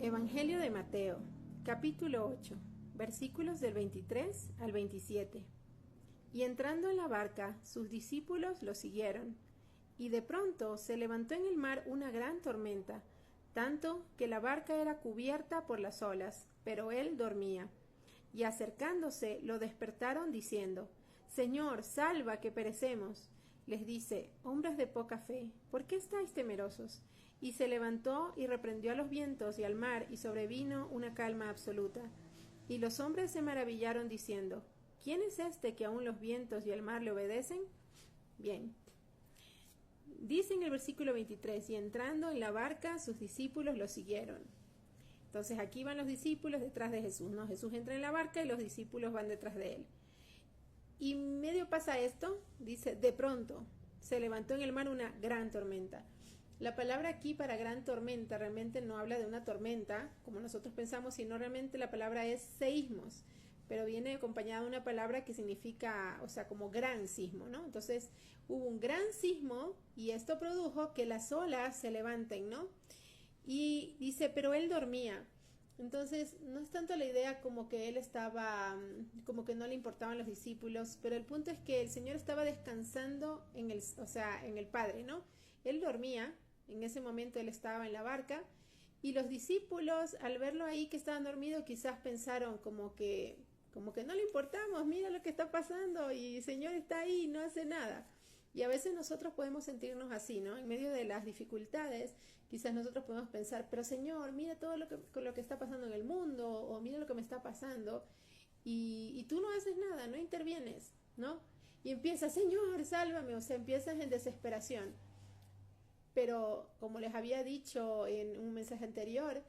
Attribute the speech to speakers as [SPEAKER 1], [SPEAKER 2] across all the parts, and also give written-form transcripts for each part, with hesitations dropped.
[SPEAKER 1] Evangelio de Mateo, capítulo 8, versículos del 23 al 27. Y entrando en la barca, sus discípulos lo siguieron. Y de pronto se levantó en el mar una gran tormenta, tanto que la barca era cubierta por las olas, pero él dormía. Y acercándose lo despertaron diciendo: Señor, salva, que perecemos. Les dice: hombres de poca fe, ¿por qué estáis temerosos? Y se levantó y reprendió a los vientos y al mar, y sobrevino una calma absoluta. Y los hombres se maravillaron diciendo: ¿quién es este que aun los vientos y el mar le obedecen? Bien. Dice en el versículo 23, y entrando en la barca, sus discípulos lo siguieron. Entonces aquí van los discípulos detrás de Jesús, ¿no? Jesús entra en la barca y los discípulos van detrás de él. Y medio pasa esto, dice: de pronto se levantó en el mar una gran tormenta. La palabra aquí para gran tormenta realmente no habla de una tormenta, como nosotros pensamos, sino realmente la palabra es seísmos, pero viene acompañada de una palabra que significa, o sea, como gran sismo, ¿no? Entonces hubo un gran sismo y esto produjo que las olas se levanten, ¿no? Y dice, pero él dormía. Entonces no es tanto la idea como que él estaba, como que no le importaban los discípulos, pero el punto es que el Señor estaba descansando en el, o sea, en el Padre, ¿no? Él dormía, en ese momento él estaba en la barca, y los discípulos al verlo ahí que estaban dormidos quizás pensaron como que no le importamos, mira lo que está pasando y el Señor está ahí y no hace nada. Y a veces nosotros podemos sentirnos así, ¿no? En medio de las dificultades, quizás nosotros podemos pensar, pero Señor, mira todo lo que está pasando en el mundo, o mira lo que me está pasando, y tú no haces nada, no intervienes, ¿no? Y empiezas, Señor, sálvame, o sea, empiezas en desesperación. Pero como les había dicho en un mensaje anterior,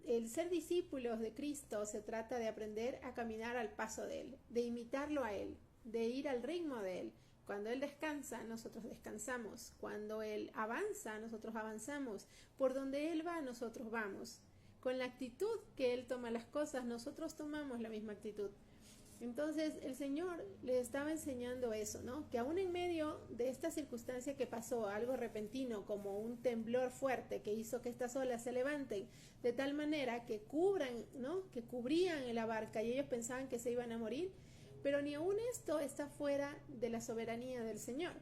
[SPEAKER 1] el ser discípulos de Cristo se trata de aprender a caminar al paso de Él, de imitarlo a Él, de ir al ritmo de Él. Cuando Él descansa, nosotros descansamos. Cuando Él avanza, nosotros avanzamos. Por donde Él va, nosotros vamos. Con la actitud que Él toma las cosas, nosotros tomamos la misma actitud. Entonces el Señor le estaba enseñando eso, ¿no? Que aún en medio de esta circunstancia que pasó, algo repentino como un temblor fuerte que hizo que estas olas se levanten de tal manera que cubran, ¿no? Que cubrían la barca y ellos pensaban que se iban a morir, pero ni aún esto está fuera de la soberanía del Señor.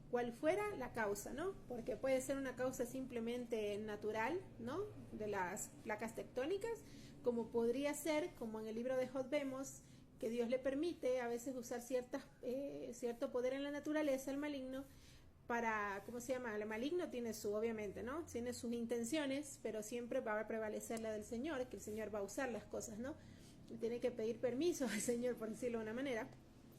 [SPEAKER 1] Cual fuera la causa, ¿no? Porque puede ser una causa simplemente natural, ¿no? De las placas tectónicas, como podría ser, como en el libro de Job vemos, que Dios le permite a veces usar cierto poder en la naturaleza, el maligno, para, ¿cómo se llama? El maligno tiene obviamente, ¿no? Tiene sus intenciones, pero siempre va a prevalecer la del Señor, que el Señor va a usar las cosas, ¿no? Y tiene que pedir permiso al Señor, por decirlo de una manera.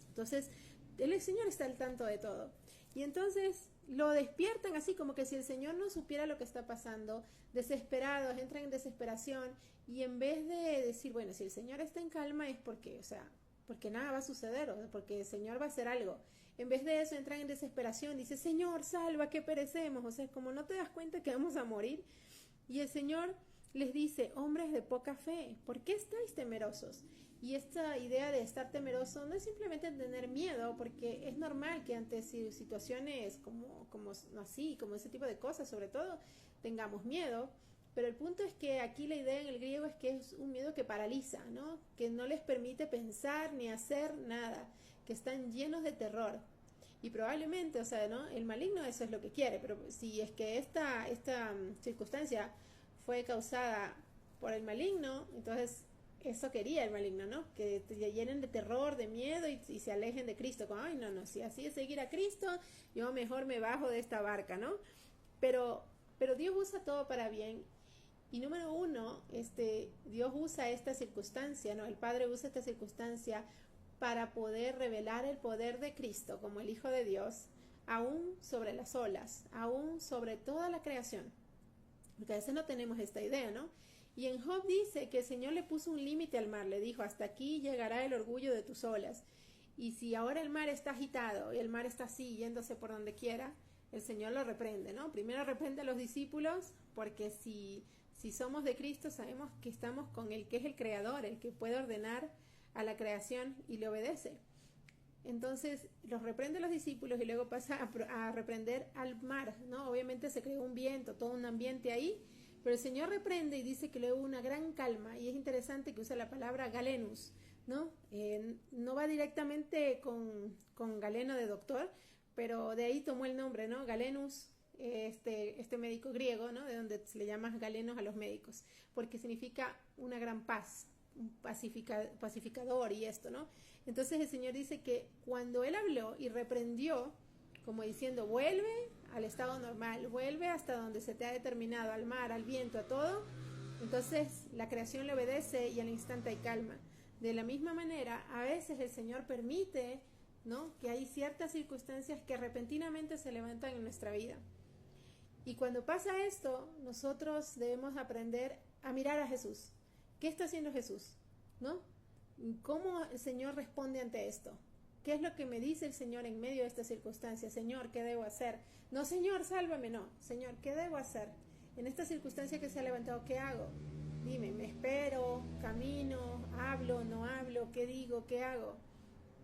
[SPEAKER 1] Entonces, el Señor está al tanto de todo. Y entonces lo despiertan así como que si el Señor no supiera lo que está pasando, desesperados, entran en desesperación, y en vez de decir, bueno, si el Señor está en calma es porque, o sea, porque nada va a suceder, o porque el Señor va a hacer algo. En vez de eso entran en desesperación, dice, Señor, salva, que perecemos. O sea, como no te das cuenta que vamos a morir. Y el Señor les dice, hombres de poca fe, ¿por qué estáis temerosos? Y esta idea de estar temeroso no es simplemente tener miedo, porque es normal que ante situaciones como así, como ese tipo de cosas, sobre todo, tengamos miedo. Pero el punto es que aquí la idea en el griego es que es un miedo que paraliza, ¿no? Que no les permite pensar ni hacer nada, que están llenos de terror. Y probablemente, o sea, ¿no? El maligno eso es lo que quiere, pero si es que esta circunstancia fue causada por el maligno, entonces eso quería el maligno, ¿no? Que te llenen de terror, de miedo y se alejen de Cristo. Como, ay, no, si así es seguir a Cristo, yo mejor me bajo de esta barca, ¿no? Pero Dios usa todo para bien. Y número uno, Dios usa esta circunstancia, ¿no? El Padre usa esta circunstancia para poder revelar el poder de Cristo como el Hijo de Dios, aún sobre las olas, aún sobre toda la creación. Porque a veces no tenemos esta idea, ¿no? Y en Job dice que el Señor le puso un límite al mar, le dijo, hasta aquí llegará el orgullo de tus olas. Y si ahora el mar está agitado y el mar está así, yéndose por donde quiera, el Señor lo reprende, ¿no? Primero reprende a los discípulos, porque si somos de Cristo, sabemos que estamos con el que es el Creador, el que puede ordenar a la creación y le obedece. Entonces los reprende a los discípulos y luego pasa a reprender al mar, ¿no? Obviamente se creó un viento, todo un ambiente ahí, Pero el Señor reprende y dice que luego hubo una gran calma, y es interesante que usa la palabra galenus, ¿no? No va directamente con galeno de doctor, pero de ahí tomó el nombre, ¿no? Galenus, este médico griego, ¿no? De donde se le llama galenos a los médicos, porque significa una gran paz, un pacificador y esto, ¿no? Entonces el Señor dice que cuando Él habló y reprendió, como diciendo, vuelve al estado normal, vuelve hasta donde se te ha determinado, al mar, al viento, a todo, entonces la creación le obedece y al instante hay calma. De la misma manera, a veces el Señor permite, ¿no?, que hay ciertas circunstancias que repentinamente se levantan en nuestra vida. Y cuando pasa esto, nosotros debemos aprender a mirar a Jesús. ¿Qué está haciendo Jesús? ¿No? ¿Cómo el Señor responde ante esto? ¿Qué es lo que me dice el Señor en medio de esta circunstancia? Señor, ¿qué debo hacer? No, Señor, sálvame, no. Señor, ¿qué debo hacer? En esta circunstancia que se ha levantado, ¿qué hago? Dime, ¿me espero? ¿Camino? ¿Hablo? ¿No hablo? ¿Qué digo? ¿Qué hago?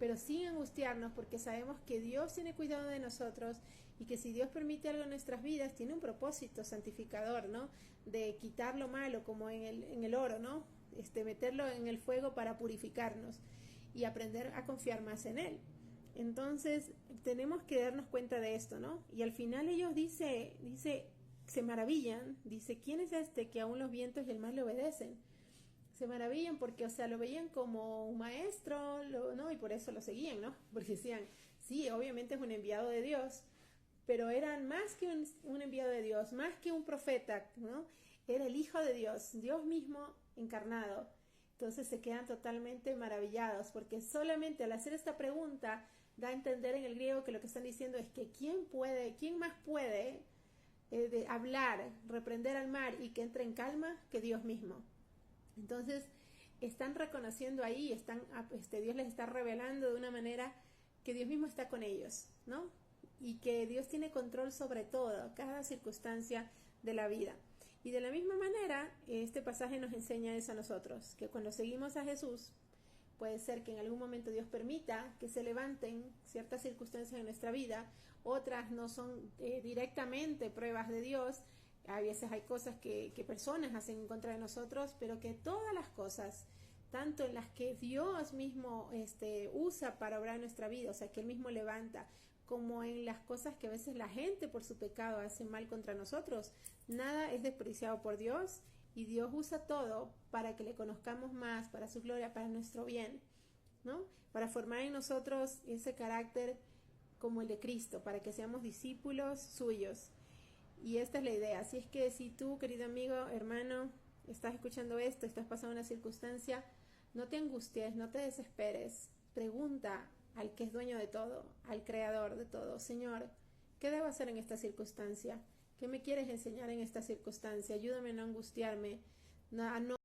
[SPEAKER 1] Pero sin angustiarnos, porque sabemos que Dios tiene cuidado de nosotros y que si Dios permite algo en nuestras vidas, tiene un propósito santificador, ¿no? De quitar lo malo, como en el oro, ¿no? Meterlo en el fuego para purificarnos y aprender a confiar más en Él. Entonces, tenemos que darnos cuenta de esto, ¿no? Y al final ellos se maravillan, dice, ¿quién es este que aún los vientos y el mar le obedecen? Se maravillan porque, o sea, lo veían como un maestro, ¿no? Y por eso lo seguían, ¿no? Porque decían, sí, obviamente es un enviado de Dios, pero eran más que un enviado de Dios, más que un profeta, ¿no? Era el Hijo de Dios, Dios mismo encarnado. Entonces se quedan totalmente maravillados, porque solamente al hacer esta pregunta da a entender en el griego que lo que están diciendo es que quién más puede de hablar, reprender al mar y que entre en calma que Dios mismo. Entonces están reconociendo ahí, Dios les está revelando de una manera que Dios mismo está con ellos, ¿no? Y que Dios tiene control sobre todo, cada circunstancia de la vida. Y de la misma manera, este pasaje nos enseña eso a nosotros, que cuando seguimos a Jesús, puede ser que en algún momento Dios permita que se levanten ciertas circunstancias en nuestra vida, otras no son directamente pruebas de Dios. A veces hay cosas que personas hacen en contra de nosotros, pero que todas las cosas, tanto en las que Dios mismo usa para obrar en nuestra vida, o sea, que Él mismo levanta, como en las cosas que a veces la gente por su pecado hace mal contra nosotros, nada es despreciado por Dios, y Dios usa todo para que le conozcamos más, para su gloria, para nuestro bien, ¿no? Para formar en nosotros ese carácter como el de Cristo, para que seamos discípulos suyos. Y esta es la idea. Así es que si tú, querido amigo, hermano, estás escuchando esto, estás pasando una circunstancia, no te angusties, no te desesperes. Pregunta al que es dueño de todo, al creador de todo. Señor, ¿qué debo hacer en esta circunstancia? ¿Qué me quieres enseñar en esta circunstancia? Ayúdame a no angustiarme, a no